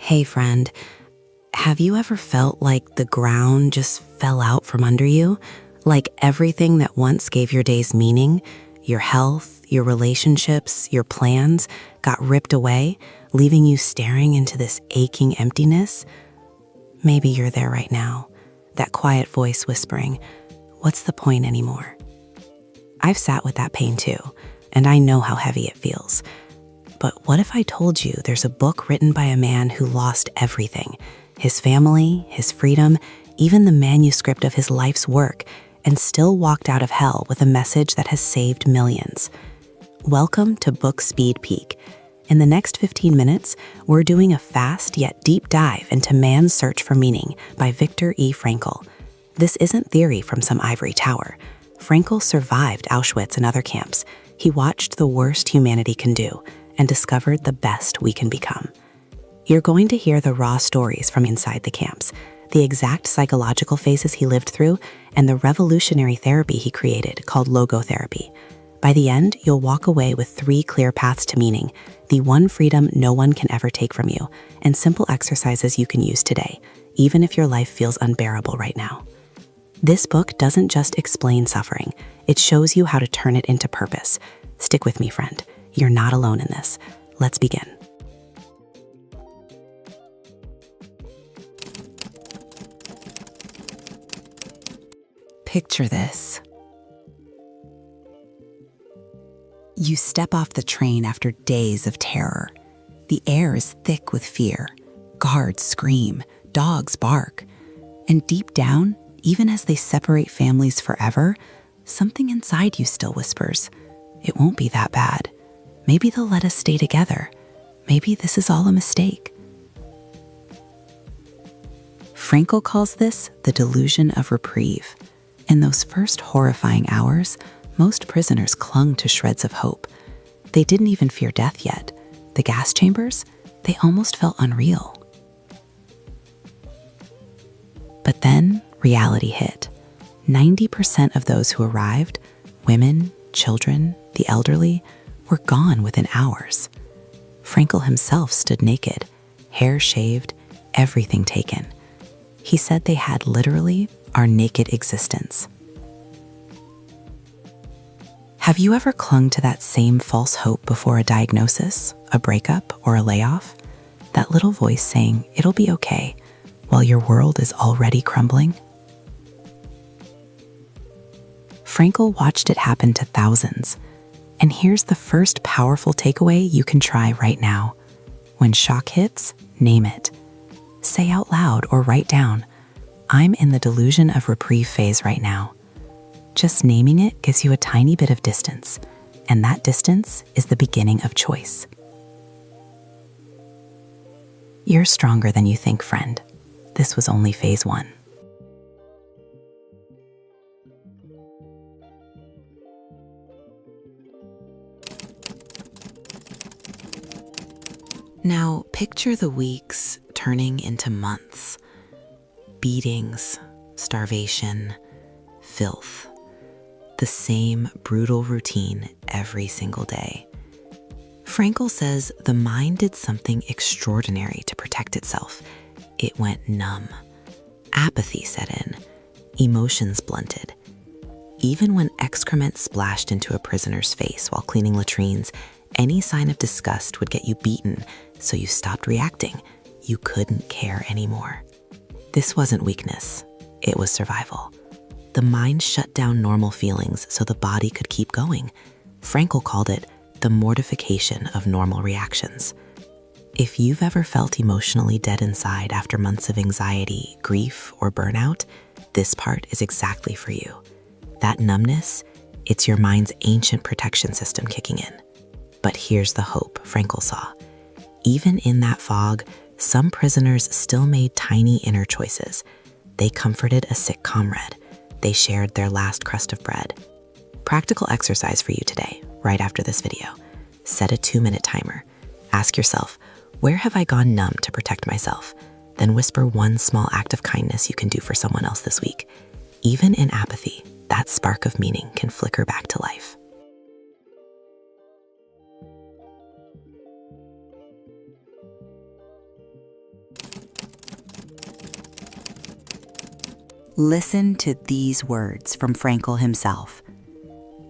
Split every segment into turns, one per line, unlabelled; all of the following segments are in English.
Hey friend, have you ever felt like the ground just fell out from under you? Like everything that once gave your days meaning, your health, your relationships, your plans, got ripped away, leaving you staring into this aching emptiness? Maybe you're there right now, that quiet voice whispering, "What's the point anymore?" I've sat with that pain too, and I know how heavy it feels. But what if I told you there's a book written by a man who lost everything, his family, his freedom, even the manuscript of his life's work, and still walked out of hell with a message that has saved millions? Welcome to Book Speed Peak. In the next 15 minutes, we're doing a fast yet deep dive into Man's Search for Meaning by Viktor E. Frankl. This isn't theory from some ivory tower. Frankl survived Auschwitz and other camps. He watched the worst humanity can do and discovered the best we can become. You're going to hear the raw stories from inside the camps, the exact psychological phases he lived through, and the revolutionary therapy he created called Logotherapy. By the end, you'll walk away with 3 clear paths to meaning, the one freedom no one can ever take from you, and simple exercises you can use today, even if your life feels unbearable right now. This book doesn't just explain suffering, it shows you how to turn it into purpose. Stick with me, friend. You're not alone in this. Let's begin. Picture this. You step off the train after days of terror. The air is thick with fear. Guards scream, dogs bark. And deep down, even as they separate families forever, something inside you still whispers, "It won't be that bad. Maybe they'll let us stay together. Maybe this is all a mistake." Frankl calls this the delusion of reprieve. In those first horrifying hours, most prisoners clung to shreds of hope. They didn't even fear death yet. The gas chambers, they almost felt unreal. But then reality hit. 90% of those who arrived, women, children, the elderly, were gone within hours. Frankl himself stood naked, hair shaved, everything taken. He said they had literally our naked existence. Have you ever clung to that same false hope before a diagnosis, a breakup, or a layoff? That little voice saying, "It'll be okay," while your world is already crumbling? Frankl watched it happen to thousands. And here's the first powerful takeaway you can try right now. When shock hits, name it. Say out loud or write down, "I'm in the delusion of reprieve phase right now." Just naming it gives you a tiny bit of distance, and that distance is the beginning of choice. You're stronger than you think, friend. This was only phase 1. Now, picture the weeks turning into months. Beatings, starvation, filth. The same brutal routine every single day. Frankl says the mind did something extraordinary to protect itself. It went numb. Apathy set in. Emotions blunted. Even when excrement splashed into a prisoner's face while cleaning latrines, any sign of disgust would get you beaten, so you stopped reacting. You couldn't care anymore. This wasn't weakness. It was survival. The mind shut down normal feelings so the body could keep going. Frankl called it the mortification of normal reactions. If you've ever felt emotionally dead inside after months of anxiety, grief, or burnout, this part is exactly for you. That numbness, it's your mind's ancient protection system kicking in. But here's the hope Frankl saw. Even in that fog, some prisoners still made tiny inner choices. They comforted a sick comrade. They shared their last crust of bread. Practical exercise for you today, right after this video. Set a 2-minute timer. Ask yourself, where have I gone numb to protect myself? Then whisper one small act of kindness you can do for someone else this week. Even in apathy, that spark of meaning can flicker back to life. Listen to these words from Frankl himself.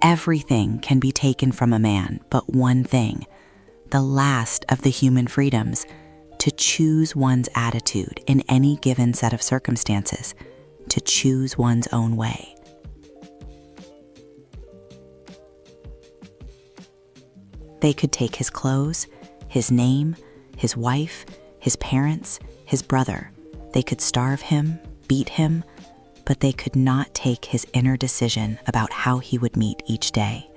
Everything can be taken from a man but one thing, the last of the human freedoms, to choose one's attitude in any given set of circumstances, to choose one's own way. They could take his clothes, his name, his wife, his parents, his brother. They could starve him, beat him, but they could not take his inner decision about how he would meet each day.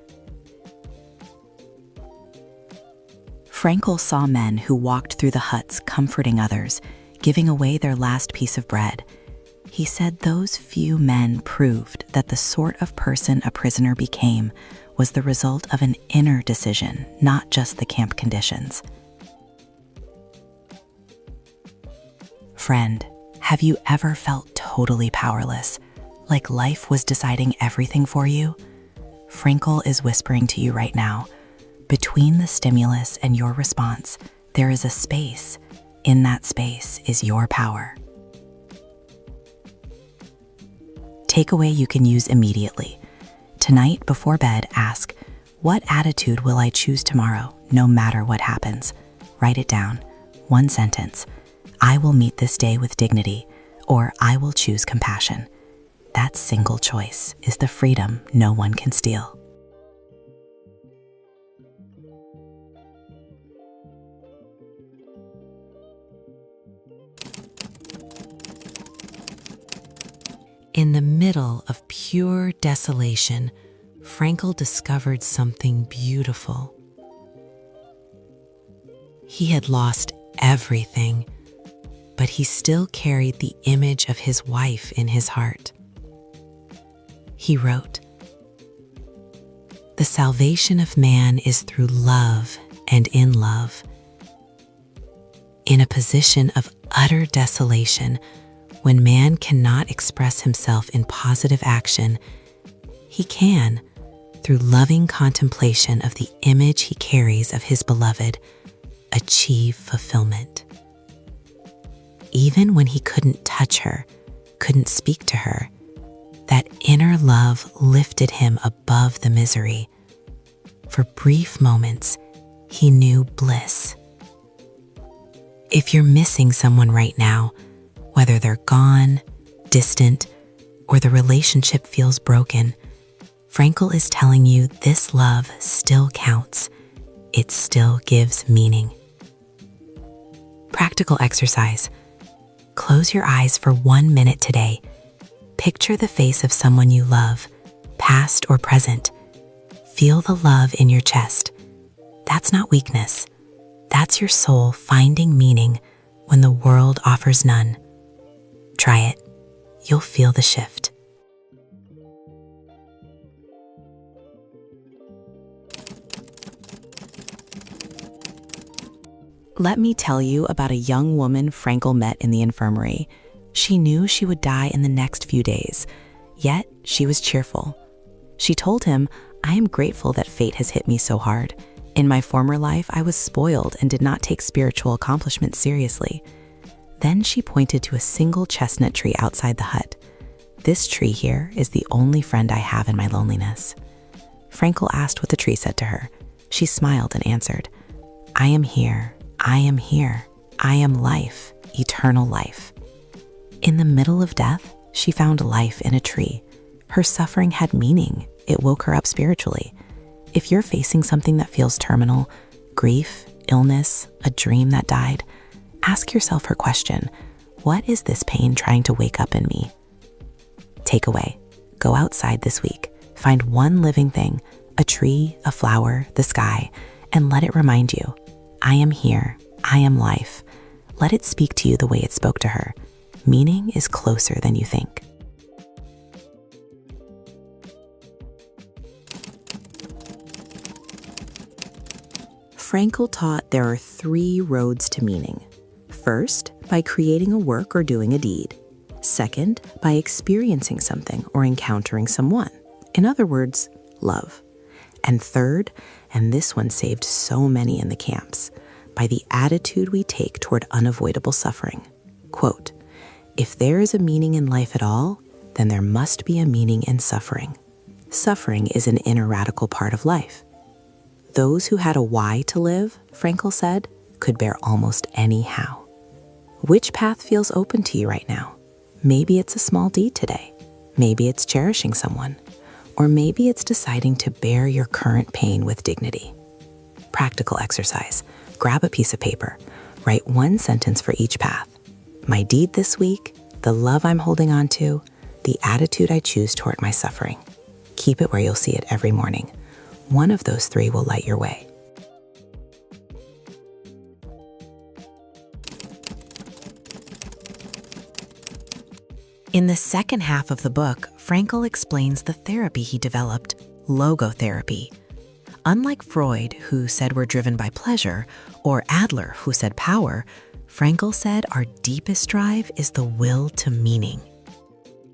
Frankl saw men who walked through the huts comforting others, giving away their last piece of bread. He said those few men proved that the sort of person a prisoner became was the result of an inner decision, not just the camp conditions. Friend, have you ever felt totally powerless, like life was deciding everything for you? Frankl is whispering to you right now. Between the stimulus and your response, there is a space. In that space is your power. Takeaway you can use immediately. Tonight, before bed, ask, what attitude will I choose tomorrow, no matter what happens? Write it down. One sentence. I will meet this day with dignity, or I will choose compassion. That single choice is the freedom no one can steal. In the middle of pure desolation, Frankl discovered something beautiful. He had lost everything, but he still carried the image of his wife in his heart. He wrote, "The salvation of man is through love and in love. In a position of utter desolation, when man cannot express himself in positive action, he can, through loving contemplation of the image he carries of his beloved, achieve fulfillment. Even when he couldn't touch her, couldn't speak to her, that inner love lifted him above the misery. For brief moments, he knew bliss." If you're missing someone right now, whether they're gone, distant, or the relationship feels broken, Frankl is telling you this love still counts. It still gives meaning. Practical exercise. Close your eyes for 1 minute today. Picture the face of someone you love, past or present. Feel the love in your chest. That's not weakness. That's your soul finding meaning when the world offers none. Try it. You'll feel the shift. Let me tell you about a young woman Frankl met in the infirmary. She knew she would die in the next few days, yet she was cheerful. She told him, "I am grateful that fate has hit me so hard. In my former life, I was spoiled and did not take spiritual accomplishments seriously." Then she pointed to a single chestnut tree outside the hut. "This tree here is the only friend I have in my loneliness." Frankl asked what the tree said to her. She smiled and answered, "I am here, I am here, I am life, eternal life." In the middle of death, she found life in a tree. Her suffering had meaning. It woke her up spiritually. If you're facing something that feels terminal, grief, illness, a dream that died, ask yourself her question, what is this pain trying to wake up in me? Takeaway, go outside this week, find one living thing, a tree, a flower, the sky, and let it remind you, I am here, I am life. Let it speak to you the way it spoke to her. Meaning is closer than you think. Frankl taught there are 3 roads to meaning. First, by creating a work or doing a deed. Second, by experiencing something or encountering someone. In other words, love. And third, and this one saved so many in the camps, by the attitude we take toward unavoidable suffering. Quote, "If there is a meaning in life at all, then there must be a meaning in suffering. Suffering is an ineradicable part of life. Those who had a why to live, Frankl said, could bear almost any how. Which path feels open to you right now? Maybe it's a small deed today. Maybe it's cherishing someone. Or maybe it's deciding to bear your current pain with dignity. Practical exercise. Grab a piece of paper. Write one sentence for each path. My deed this week, the love I'm holding on to, the attitude I choose toward my suffering. Keep it where you'll see it every morning. One of those three will light your way. In the second half of the book, Frankl explains the therapy he developed, logotherapy. Unlike Freud, who said we're driven by pleasure, or Adler, who said power, Frankl said our deepest drive is the will to meaning.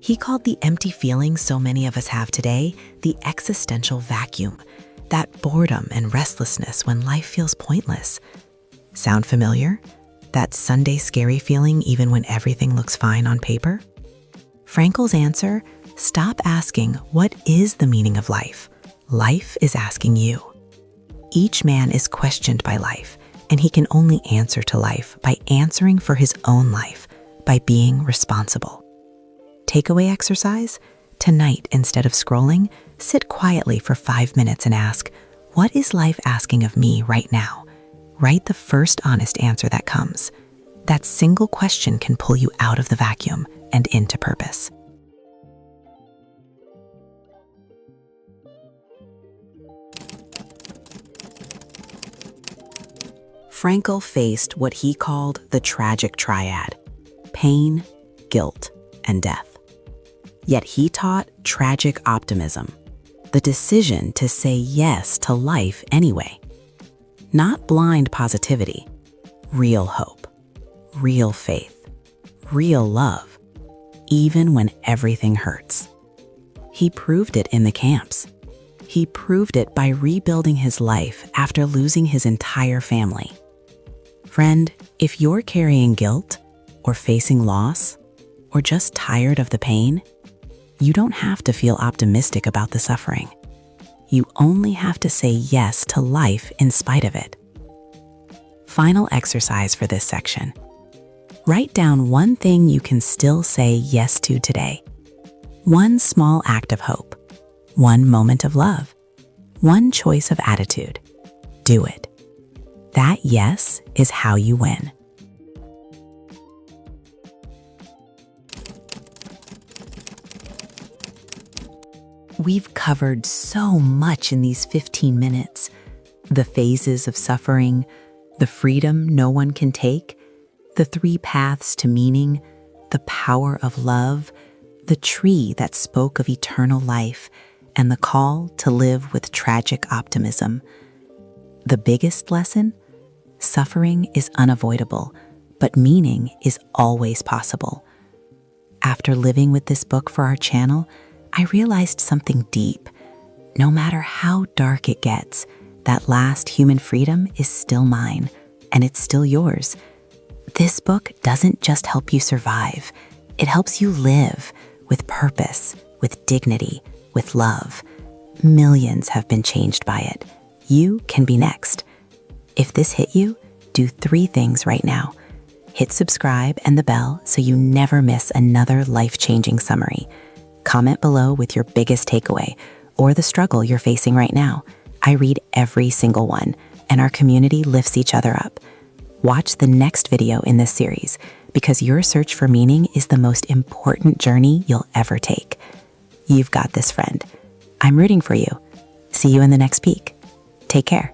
He called the empty feelings so many of us have today the existential vacuum, that boredom and restlessness when life feels pointless. Sound familiar? That Sunday scary feeling even when everything looks fine on paper? Frankl's answer, stop asking, what is the meaning of life? Life is asking you. Each man is questioned by life, and he can only answer to life by answering for his own life, by being responsible. Takeaway exercise? Tonight, instead of scrolling, sit quietly for 5 minutes and ask, what is life asking of me right now? Write the first honest answer that comes. That single question can pull you out of the vacuum and into purpose. Frankl faced what he called the tragic triad: pain, guilt, and death. Yet he taught tragic optimism, the decision to say yes to life anyway. Not blind positivity, real hope, real faith, real love, even when everything hurts. He proved it in the camps. He proved it by rebuilding his life after losing his entire family. Friend, if you're carrying guilt, or facing loss, or just tired of the pain, you don't have to feel optimistic about the suffering. You only have to say yes to life in spite of it. Final exercise for this section. Write down one thing you can still say yes to today. One small act of hope. One moment of love. One choice of attitude. Do it. That yes is how you win. We've covered so much in these 15 minutes. The phases of suffering, the freedom no one can take, the 3 paths to meaning, the power of love, the tree that spoke of eternal life, and the call to live with tragic optimism. The biggest lesson? Suffering is unavoidable, but meaning is always possible. After living with this book for our channel, I realized something deep. No matter how dark it gets, that last human freedom is still mine, and it's still yours. This book doesn't just help you survive. It helps you live with purpose, with dignity, with love. Millions have been changed by it. You can be next. If this hit you, do 3 things right now. Hit subscribe and the bell so you never miss another life-changing summary. Comment below with your biggest takeaway or the struggle you're facing right now. I read every single one, and our community lifts each other up. Watch the next video in this series, because your search for meaning is the most important journey you'll ever take. You've got this, friend. I'm rooting for you. See you in the next peek. Take care.